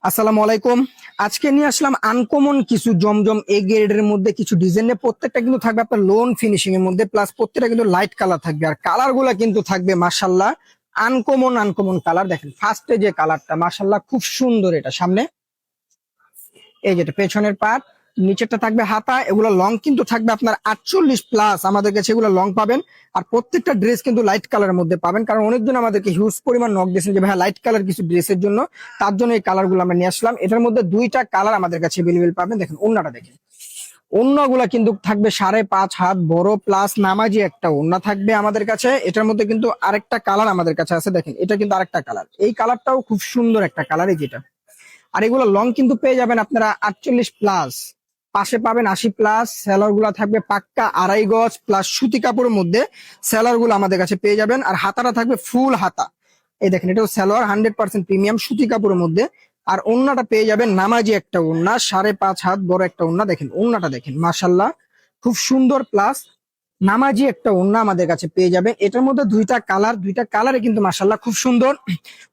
আসসালামু আলাইকুম। আজকে নিয়ে আসলাম আনকমন কিছু জমজম এ গ্রেডের মধ্যে কিছু ডিজাইনের, প্রত্যেকটা কিন্তু থাকবে আপনার লোন ফিনিশিং এর মধ্যে, প্লাস প্রত্যেকটা কিন্তু লাইট কালার থাকবে। আর কালার গুলা কিন্তু থাকবে মাশাল্লাহ আনকমন আনকমন কালার। দেখেন ফার্স্টে যে কালারটা মাশাল্লাহ খুব সুন্দর, এটা সামনে, এই যেটা পেছনের পার্ট, নিচেরটা থাকবে হাতা। এগুলো লং কিন্তু থাকবে আপনার 48 প্লাস, আমাদের কাছে এগুলো লং পাবেন। আর প্রত্যেকটা ড্রেস কিন্তু লাইট কালারের মধ্যে পাবেন, কারণ অনেকজন আমাদেরকে হিউজ পরিমাণ নক দিয়েছেন যে ভাই লাইট কালার কিছু ড্রেসের জন্য, তার জন্য এই কালার গুলো আমরা নিয়ে আসলাম। এটার মধ্যে দুইটা কালার আমাদের কাছে এভেলেবেল পাবেন। দেখেন ওন্নাটা দেখেন, ওন্নাগুলা কিন্তু থাকবে 5.5 হাত বড়, প্লাস নামাজি একটা ওন্না থাকবে আমাদের কাছে। এটার মধ্যে কিন্তু আরেকটা কালার আমাদের কাছে আছে, দেখেন এটা কিন্তু আরেকটা কালার, এই কালারটাও খুব সুন্দর একটা কালার, এই যেটা। আর এগুলো লং কিন্তু পেয়ে যাবেন আপনারা 48 প্লাস, পাশে পাবেন 80 প্লাস। সেলার গুলা থাকবে পাক্কা 2.5 গজ প্লাস সুতি কাপড়ের মধ্যে, সেলার গুলো আমাদের কাছে পেয়ে যাবেন। আর হাতাটা থাকবে ফুল হাতা, এই দেখেন এটাও সেলোয়ার 100% প্রিমিয়াম সুতি কাপড়ের মধ্যে। আর ওন্নাটা পেয়ে যাবেন নামাজি একটা ওন্না, 5.5 হাত বড় একটা ওন্না। দেখেন ওন্নাটা দেখেন মাশাল্লাহ খুব সুন্দর, প্লাস নামাজি একটা ওন্না আমাদের কাছে পেয়ে যাবেন। এটার মধ্যে দুইটা কালার, দুইটা কালারে কিন্তু মাশাল্লাহ খুব সুন্দর।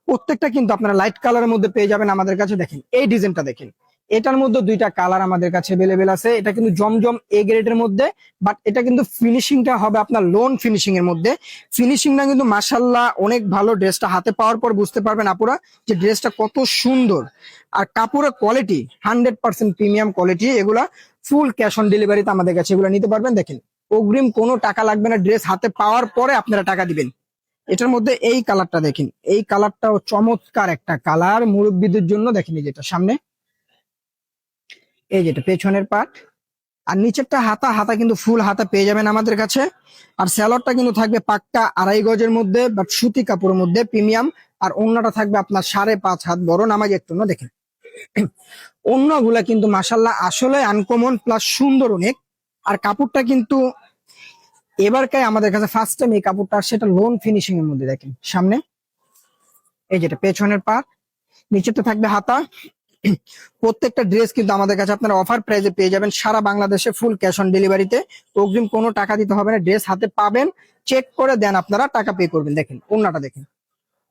প্রত্যেকটা কিন্তু আপনারা লাইট কালারের মধ্যে পেয়ে যাবেন আমাদের কাছে। দেখেন এই ডিজাইনটা দেখেন, এটার মধ্যে দুইটা কালার আমাদের কাছে अवेलेबल আছে। এটা কিন্তু জমজম এ গ্রেডের মধ্যে, বাট এটা কিন্তু ফিনিশিংটা হবে আপনার লোন ফিনিশিং এর মধ্যে। ফিনিশিংটা কিন্তু মাশাল্লাহ অনেক ভালো। ড্রেসটা হাতে পাওয়ার পর বুঝতে পারবেন আপুরা যে ড্রেসটা কত সুন্দর। আর কাপড়ের কোয়ালিটি 100% প্রিমিয়াম কোয়ালিটি। এগুলা ফুল ক্যাশ অন ডেলিভারিতে আমাদের কাছে এগুলো নিতে পারবেন। দেখেন অগ্রিম কোনো টাকা লাগবে না, ড্রেস হাতে পাওয়ার পরে আপনারা টাকা দিবেন। এটার মধ্যে এই কালারটা দেখেন, এই কালারটাও চমৎকার একটা কালার মুরব্বীদের জন্য। দেখেন এই যেটা সামনে, এই যেটা পেছনের পার্ট। আর নিচেরটা হাতা, হাতা কিন্তু ফুল হাতা পেয়ে যাবেন আমাদের কাছে। আর স্যালোয়ারটা কিন্তু থাকবে পাক্কা 2.5 গজের মধ্যে, বাট সুতি কাপড়ের মধ্যে প্রিমিয়াম। আর ওন্নাটা থাকবে আপনার 5.5 হাত বড় নামাজ একটু না। দেখেন ওন্নাগুলা কিন্তু মাসাল্লাহ আসলে আনকমন প্লাস সুন্দর অনেক। আর কাপড়টা কিন্তু এবারকার আমাদের কাছে ফার্স্ট টাইম এই কাপড়টা, সেটা লোন ফিনিশিং এর মধ্যে। দেখেন সামনে, এই যেটা পেছনের পার্ট, নিচেটা থাকবে হাতা। প্রত্যেকটা ড্রেস কিন্তু আমাদের কাছে আপনারা অফার প্রাইসে পেয়ে যাবেন সারা বাংলাদেশে, ফুল ক্যাশ অন ডেলিভারিতে। অগ্রিম কোনো টাকা দিতে হবে না, ড্রেস হাতে পাবেন, চেক করে দেন আপনারা টাকা পে করবেন। দেখেন ওন্নাটা দেখেন,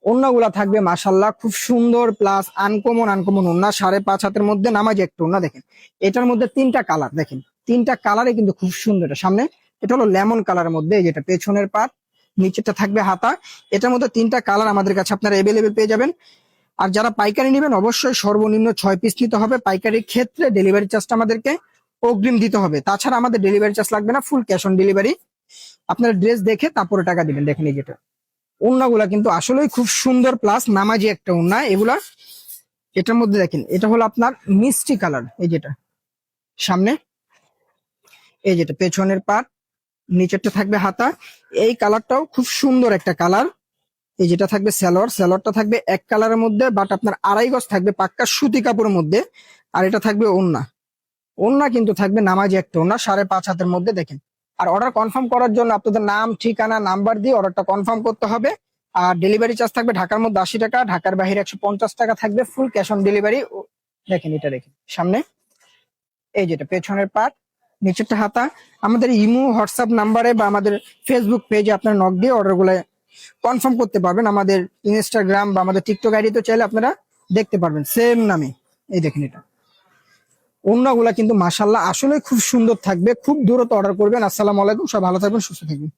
ওন্নাগুলা থাকবে মাশাল্লাহ খুব সুন্দর, প্লাস আনকমন আনকমন ওন্না, 5.5 হাতের মধ্যে নামাজি একটা ওন্না। দেখেন এটার মধ্যে তিনটা কালার, দেখেন তিনটা কালারে কিন্তু খুব সুন্দর। এটা সামনে, এটা হলো লেমন কালারের মধ্যে, এই যেটা পেছনের পার্ট, নিচেটা থাকবে হাতা। এটার মধ্যে তিনটা কালার আমাদের কাছে আপনারা এভেলেবেল পেয়ে যাবেন। আর যারা পাইকারি নেবেন অবশ্যই সর্বনিম্ন 6 পিস নিতে হবে। পাইকারির ক্ষেত্রে ডেলিভারি চার্জটা আমাদেরকে অগ্রিম দিতে হবে, তাছাড়া আমাদের ডেলিভারি চার্জ লাগবে না, ফুল ক্যাশ অন ডেলিভারি। আপনারা ড্রেস দেখে তারপরে টাকা দিবেন। দেখেন এই যেটা ওন্নাগুলা কিন্তু আসলেই খুব সুন্দর, প্লাস নামাজি একটা ওন্না এগুলা। এটার মধ্যে দেখেন এটা হলো আপনার মিষ্টি কালার, এই যেটা সামনে, এই যেটা পেছনের পার্ট, নিচেরটা থাকবে হাতা। এই কালারটাও খুব সুন্দর একটা কালার। এই যেটা থাকবে স্যালোয়ার, স্যালোয়ারটা থাকবে এক কালারের মধ্যে, বাট আপনার 2.5 গজ থাকবে পাক্কা সুতি কাপড়ের মধ্যে। আর এটা থাকবে ওন্না, ওন্না কিন্তু থাকবে নামাজি একটা ওন্না 5.5 হাতের মধ্যে। দেখেন আর অর্ডার কনফার্ম করার জন্য আপনাদের নাম ঠিকানা নাম্বার দিয়ে অর্ডারটা কনফার্ম করতে হবে। আর ডেলিভারি চার্জ থাকবে ঢাকার মধ্যে 80 টাকা, ঢাকার বাইরে 150 টাকা থাকবে, ফুল ক্যাশ অন ডেলিভারি। দেখেন এটা দেখেন সামনে, এই যেটা পেছনের পার্ট, নিচেরটা হাতা। আমাদের ইমো হোয়াটসঅ্যাপ নাম্বারে বা আমাদের ফেসবুক পেজে আপনার নক দিয়ে অর্ডার গুলো কনফার্ম করতে পারবেন। আমাদের ইনস্টাগ্রাম বা আমাদের টিকটক আইডি তো চাইলে আপনারা দেখতে পারবেন সেম নামে। এই দেখেন এটা ওন্নাগুলা কিন্তু মাশাল্লাহ আসলে খুব সুন্দর থাকবে। খুব দ্রুত অর্ডার করবেন। আসসালামু আলাইকুম, সব ভালো থাকবেন, সুস্থ থাকবেন।